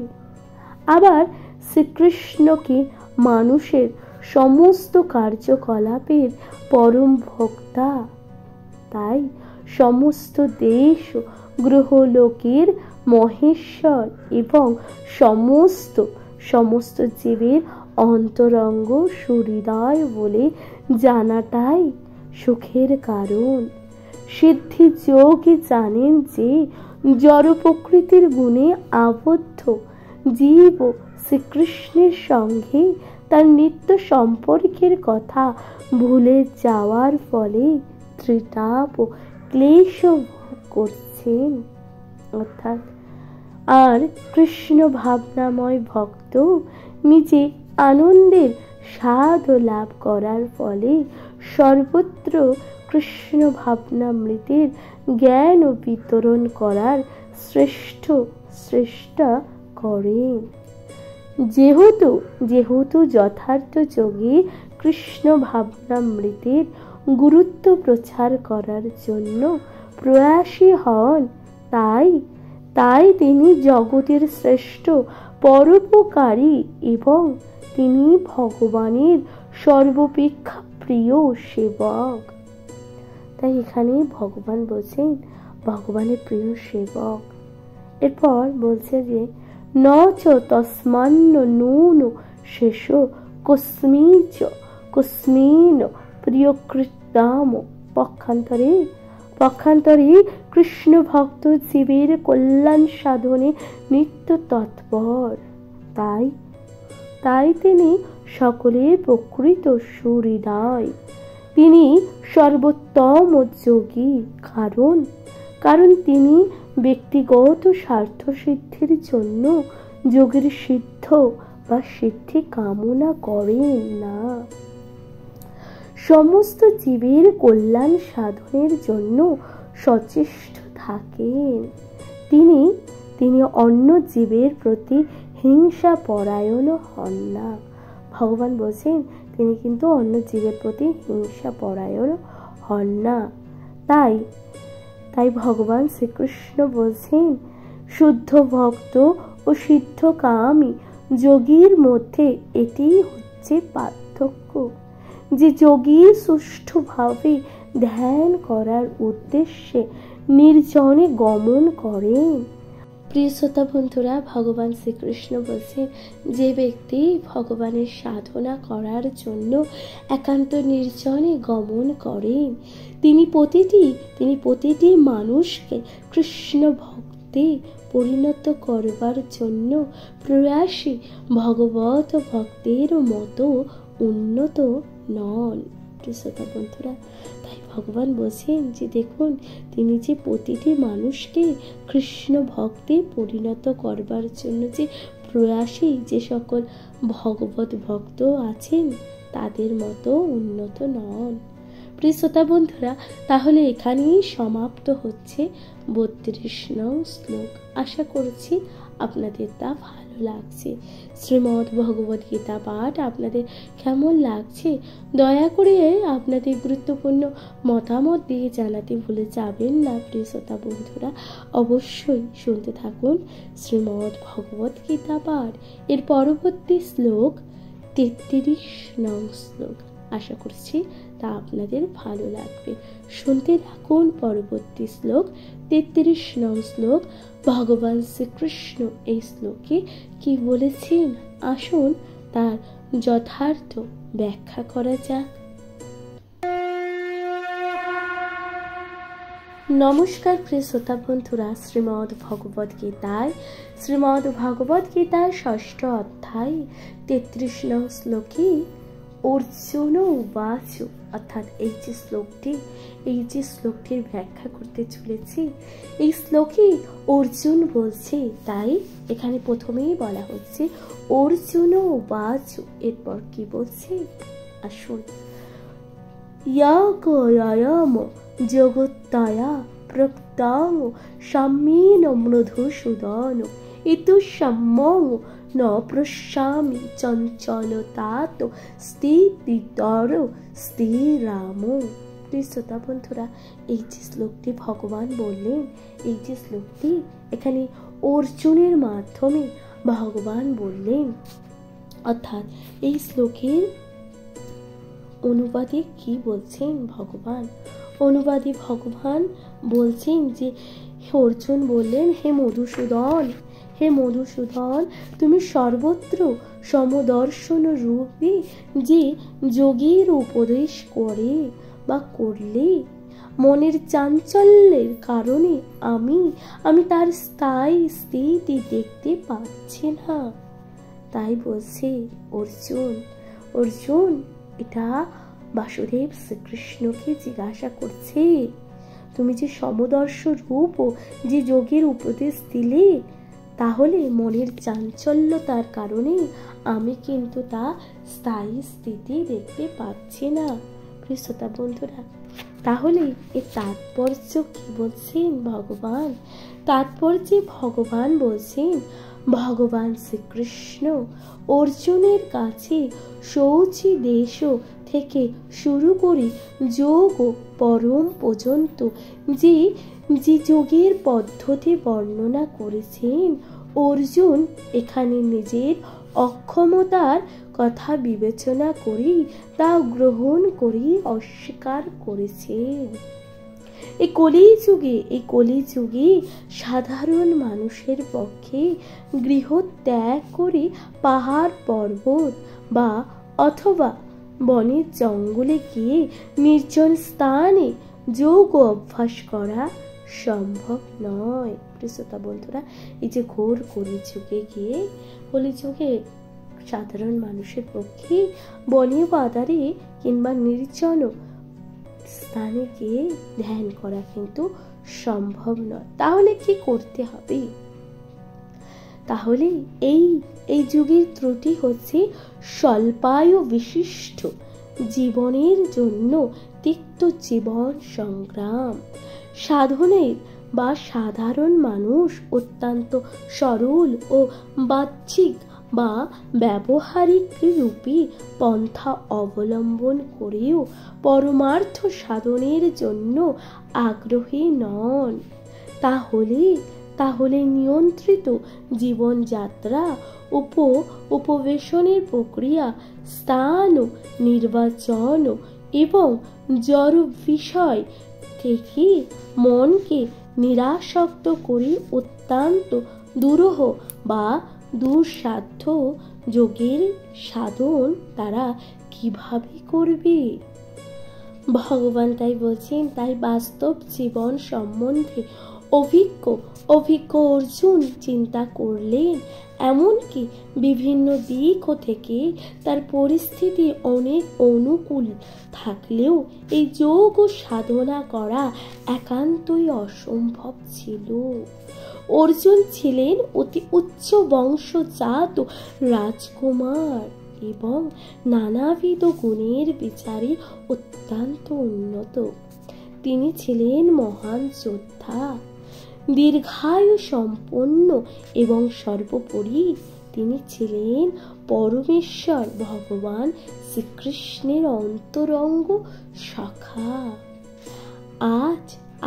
আবার শ্রীকৃষ্ণকে মানুষের সমস্ত কার্যকলাপের পরম ভোক্তা, তাই সমস্ত দেশ গ্রহলোকের মহেশ্বর এবং সমস্ত জীবের অন্তরঙ্গ সুহৃদয় বলে জানাটাই সুখের কারণ। সিদ্ধি যোগী জানেন যে জড় প্রকৃতির গুণে আবদ্ধ জীব শ্রীকৃষ্ণের সঙ্গে তার নিত্য সম্পর্কের কথা ভুলে যাওয়ার ফলে ত্রিতাপ ও ক্লেশ ভোগ করছেন। অর্থাৎ আর কৃষ্ণ ভাবনাময় ভক্ত নিজে আনন্দের স্বাদ লাভ করার ফলে সর্বত্র কৃষ্ণ ভাবনামৃতের জ্ঞান ও বিতরণ করার চেষ্টা করেন। যেহেতু যথার্থ যোগে কৃষ্ণ ভাবনামৃতের গুরুত্ব প্রচার করার জন্য প্রয়াসী হন, তাই তিনি জগতের শ্রেষ্ঠ পরোপকারী এবং তিনি ভগবানের সর্বাপেক্ষা প্রিয় সেবক। তাই এখানে ভগবান বলছেন ভগবানের প্রিয় সেবক। এরপর বলছে যে ন চ তস্মান্ন নূন শেষ কস্মিন প্রিয়কৃতাম। পক্ষান্তরে কৃষ্ণ ভক্ত জীবের কল্যাণ সাধনে নিত্য তৎপর, তাই তিনি সকলের প্রকৃত সুহৃদয়। তিনি সর্বোত্তম যোগী, কারণ তিনি ব্যক্তিগত স্বার্থ সিদ্ধির জন্য যোগের সিদ্ধি কামনা করেন না। সমস্ত জীবের কল্যাণ সাধনের জন্য সচেষ্ট থাকেন। তিনি অন্য জীবের প্রতি হিংসা পরায়ণ হন না। ভগবান বলছেন তিনি কিন্তু অন্য জীবের প্রতি হিংসা পরায়ণ হন না। তাই ভগবান শ্রীকৃষ্ণ বলছেন শুদ্ধ ভক্ত ও সিদ্ধকামী যোগীর মধ্যে এটি হচ্ছে পার্থক্য যে যোগী সুষ্ঠুভাবে ধ্যান করার উদ্দেশ্যে নির্জনে গমন করেন। প্রিয় শ্রোতা বন্ধুরা, ভগবান শ্রীকৃষ্ণ বলছেন যে ব্যক্তি ভগবানের সাধনা করার জন্য একান্ত নির্জনে গমন করেন তিনি প্রতিটি মানুষকে কৃষ্ণ ভক্তে পরিণত করবার জন্য প্রয়াসী ভগবত ভক্তের মতো উন্নত নন। শ্রোতা বন্ধুরা, তাই ভগবান বলছেন যে দেখুন তিনি যে প্রতিটি মানুষকে কৃষ্ণ ভক্তে পরিণত করবার জন্য যে প্রয়াসী যে সকল ভগবত ভক্ত আছেন তাদের মতো উন্নত নন। প্রিয় শ্রোতা বন্ধুরা, তাহলে এখানেই সমাপ্ত হচ্ছে 32 নং শ্লোক। আশা করছি আপনাদের তা ভালো লাগছে। শ্রীমদ্ ভগবদ গীতা পাঠ আপনাদের কেমন লাগছে দয়া করে আপনাদের গুরুত্বপূর্ণ মতামত দিয়ে জানাতে ভুলে যাবেন না। প্রিয় শ্রোতা বন্ধুরা, অবশ্যই শুনতে থাকুন শ্রীমদ্ ভগবদ গীতা পাঠ। এর পরবর্তী শ্লোক 33 নং শ্লোক। আশা করছি তা আপনাদের ভালো লাগবে। শুনতে থাকুন পরবর্তী শ্লোক 33 নং শ্লোক। ভগবান শ্রীকৃষ্ণ এই শ্লোকে কি বলেছেন আসুন তার যথার্থ ব্যাখ্যা করা যাক। নমস্কার প্রিয় শ্রোতা বন্ধুরা, শ্রীমদ্ ভগবদ গীতায় 6ষ্ঠ অধ্যায় 33 নং শ্লোকে অর্জুন উবাচ, অর্থাৎ এই যে শ্লোকটির ব্যাখ্যা করতে চলেছি এই শ্লোকে অর্জুন বলছে, তাই এখানে প্রথমেই বলা হচ্ছে অর্জুন উবাচ। এরপর কি বলছে আসুন। জগত্তয়া বুদ্ধং সাম্যেন মধুসূদন ইতু সাম্যং ন প্রস্যামি চঞ্চলতাত স্থিতিতর স্থিরাম। শ্রোতা বন্ধুরা, এই যে শ্লোকটি ভগবান বললেন, এই যে শ্লোকটি এখানে অর্জুনের মাধ্যমে ভগবান বললেন, অর্থাৎ এই শ্লোকের অনুবাদে কি বলছেন ভগবান? অনুবাদে ভগবান বলছেন যে অর্জুন বললেন, হে মধুসূদন, হে মধুসূদন, তুমি সর্বত্র সমদর্শন রূপে যে যোগীর উপদেশ করে বা করলে, মনের চাঞ্চল্যের কারণে আমি তার স্থায়ী স্থিতি দেখতে পাচ্ছি না। তাই বলছে অর্জুন এটা বাসুদেব শ্রীকৃষ্ণকে জিজ্ঞাসা করছে, তুমি যে সমদর্শ রূপ ও যে যোগের উপদেশ দিলে, তাহলে মনের চাঞ্চল্যতার কারণে আমি কিন্তু তা স্থায়ী স্থিতি দেখতে পাচ্ছি না। শ্রোতা বন্ধুরা, তাহলে এর তাৎপর্য কি বলছেন ভগবান? তাৎপর্যে ভগবান বলছেন, ভগবান শ্রীকৃষ্ণ অর্জুনের কাছে শৌচি দেশ থেকে শুরু করে যোগ ও পরম পর্যন্ত যে যোগের পদ্ধতি বর্ণনা করেছেন, অর্জুন এখানে নিজের অক্ষমতার কথা বিবেচনা করে তা গ্রহণ করে অস্বীকার করেছেন। এই কলিযুগে সাধারণ মানুষের পক্ষে গৃহ ত্যাগ করে পাহাড় পর্বত বা অথবা বনের জঙ্গলে গিয়ে নির্জন স্থানে যোগ অভ্যাস করা সম্ভব নয়। শ্রোতা বন্ধুরা, এই যে ঘোর কলিযুগে সাধারণ মানুষের পক্ষে বনে বাদারে কিংবা নির্জন স্থানে গিয়ে ধ্যান করা কিন্তু সম্ভব নয়। তাহলে কি করতে হবে? তাহলে এই যুগের ত্রুটি হচ্ছে স্বল্পায়ু বিশিষ্ট জীবনের জন্য তিক্ত জীবন সংগ্রাম সাধনের বা সাধারণ মানুষ অত্যন্ত সরল ও বাহ্যিক বা ব্যবহারিক রূপী পন্থা অবলম্বন করেও পরমার্থ সাধনের জন্য আগ্রহী নন। তাহলে নিয়ন্ত্রিত জীবনযাত্রা উপবেশনের প্রক্রিয়া, স্থান নির্বাচন এবং জড় বিষয় থেকে মনকে নিরাসক্ত করে অত্যন্ত দুরূহ বা দুঃসাধ্য যোগের সাধন তারা কিভাবে করবে? ভগবান তাই বলছেন, তাই বাস্তব জীবন সম্বন্ধে অভিজ্ঞ অর্জুন চিন্তা করলেন, এমনকি বিভিন্ন দিক থেকে তার পরিস্থিতি অনেক অনুকূল থাকলেও এই যোগ সাধনা করা একান্তই অসম্ভব ছিল। অর্জুন ছিলেন অতি উচ্চ বংশজাত রাজকুমার এবং নানাবিধ গুণের বিচারে অত্যন্ত উন্নত। তিনি ছিলেন মহান যোদ্ধা, দীর্ঘায়ু সম্পন্ন এবং সর্বোপরি তিনি ছিলেন পরমেশ্বর ভগবান শ্রীকৃষ্ণের অন্তরঙ্গ সখা।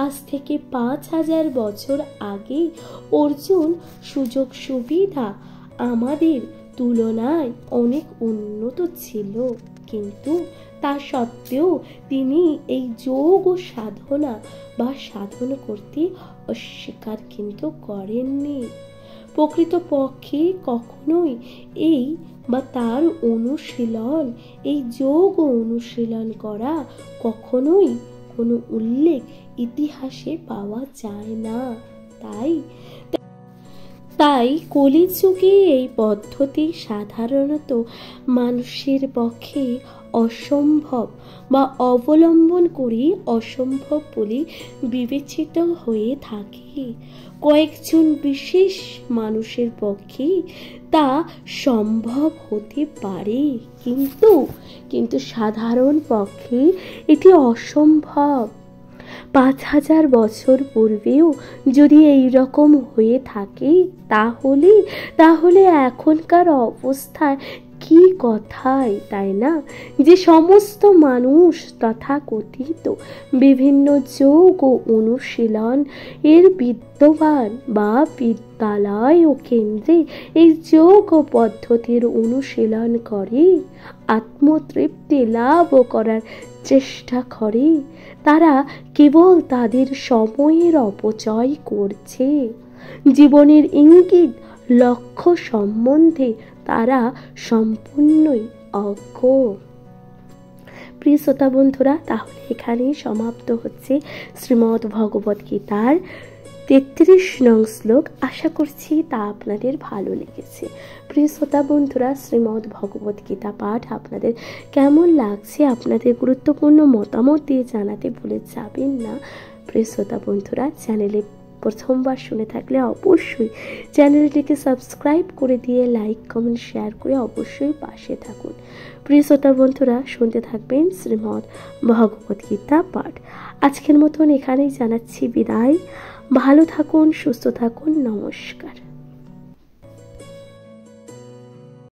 আজ থেকে 5000 বছর আগে অর্জুন সুযোগ সুবিধা আমাদের তুলনায় অনেক উন্নত ছিল, কিন্তু তা সত্ত্বেও তিনি এই যোগ ও সাধনা বা সাধন করতে অস্বীকার কিন্তু করেননি। প্রকৃতপক্ষে কখনোই এই বা তার অনুশীলন, এই যোগ অনুশীলন করা কখনোই কোনো উল্লেখ ইতিহাসে পাওয়া যায় না। তাই কলিযুগে এই পদ্ধতি সাধারণত মানুষের পক্ষে অসম্ভব বা অবলম্বন করে অসম্ভব বলে বিবেচিত হয়ে থাকে। কয়েকজন বিশেষ মানুষের পক্ষে তা সম্ভব হতে পারে, কিন্তু সাধারণ পক্ষে এটি অসম্ভব। 5000 বছর পূর্বেও যদি এই রকম হয়ে থাকে, তাহলে এখনকার অবস্থায় কি কথাই, তাই না? যে সমস্ত মানুষ তথাকথিত বিভিন্ন যোগ ও অনুশীলন এর বিদ্যমান বা বিদ্যালয় ও কেন্দ্রে এই যোগ ও পদ্ধতির অনুশীলন করে আত্মতৃপ্তি লাভ করার চেষ্টা করে, তারা কেবল তাদের সময়ের অপচয় করছে। জীবনের ইঙ্গিত লক্ষ্য সম্বন্ধে তারা সম্পূর্ণই অজ্ঞ। প্রিয় শ্রোতা বন্ধুরা, তাহলে এখানেই সমাপ্ত হচ্ছে শ্রীমদ্ ভগবদ গীতার 33 নং শ্লোক। আশা করছি তা আপনাদের ভালো লেগেছে। প্রিয় শ্রোতা বন্ধুরা, শ্রীমদ্ ভগবদ গীতা পাঠ আপনাদের কেমন লাগছে আপনাদের গুরুত্বপূর্ণ মতামত দিয়ে জানাতে ভুলে যাবেন না। প্রিয় শ্রোতা বন্ধুরা, চ্যানেলে প্রথমবার শুনে থাকলে অবশ্যই চ্যানেলটিকে সাবস্ক্রাইব করে দিয়ে লাইক কমেন্ট শেয়ার করে অবশ্যই পাশে থাকুন। প্রিয় শ্রোতা বন্ধুরা, শুনতে থাকবেন শ্রীমদ্ ভগবদ গীতা পাঠ। আজকের মতন এখানেই জানাচ্ছি বিদায়। ভালো থাকুন, সুস্থ থাকুন, নমস্কার।